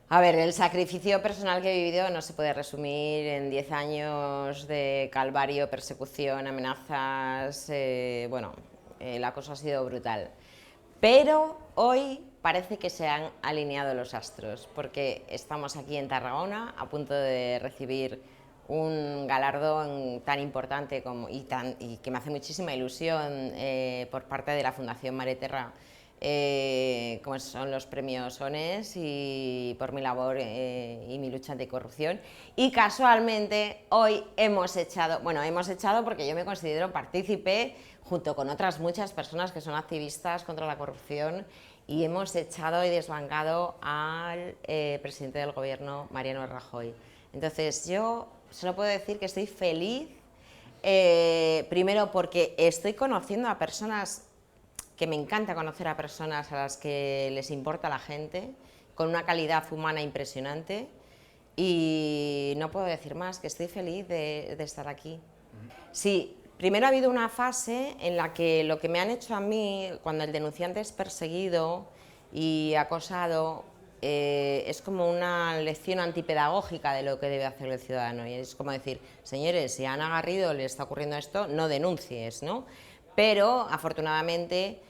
A ver, el sacrificio personal que he vivido no se puede resumir en 10 años de calvario, persecución, amenazas. La cosa ha sido brutal. Pero hoy parece que se han alineado los astros, porque estamos aquí en Tarragona a punto de recibir un galardón tan importante y que me hace muchísima ilusión por parte de la Fundación Mare Terra, como son los premios ONES, y por mi labor y mi lucha anticorrupción. Y casualmente hoy hemos echado porque yo me considero partícipe junto con otras muchas personas que son activistas contra la corrupción, y hemos echado y desbancado al presidente del gobierno, Mariano Rajoy. Entonces yo solo puedo decir que estoy feliz, primero porque estoy conociendo a personas que me encanta conocer, a personas a las que les importa la gente, con una calidad humana impresionante, y no puedo decir más, que estoy feliz de estar aquí. Sí, primero ha habido una fase en la que lo que me han hecho a mí, cuando el denunciante es perseguido y acosado, es como una lección antipedagógica de lo que debe hacer el ciudadano. Y es como decir, señores, si a Ana Garrido le está ocurriendo esto, no denuncies, ¿no? Pero afortunadamente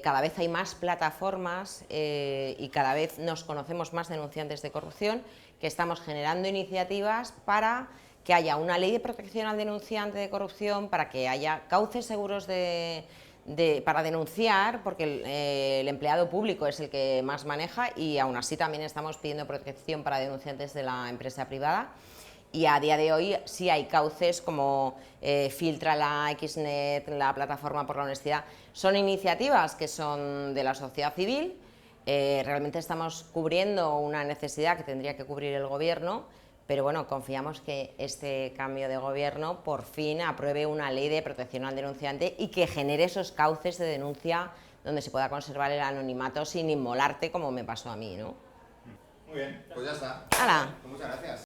cada vez hay más plataformas y cada vez nos conocemos más denunciantes de corrupción, que estamos generando iniciativas para que haya una ley de protección al denunciante de corrupción, para que haya cauces seguros para denunciar, porque el empleado público es el que más maneja, y aún así también estamos pidiendo protección para denunciantes de la empresa privada. Y a día de hoy sí hay cauces como Filtrala, Xnet, la Plataforma por la Honestidad. Son iniciativas que son de la sociedad civil. Realmente estamos cubriendo una necesidad que tendría que cubrir el gobierno, pero bueno, confiamos que este cambio de gobierno por fin apruebe una ley de protección al denunciante y que genere esos cauces de denuncia donde se pueda conservar el anonimato sin inmolarte, como me pasó a mí, ¿no? Muy bien, pues ya está. ¡Hala! Pues muchas gracias.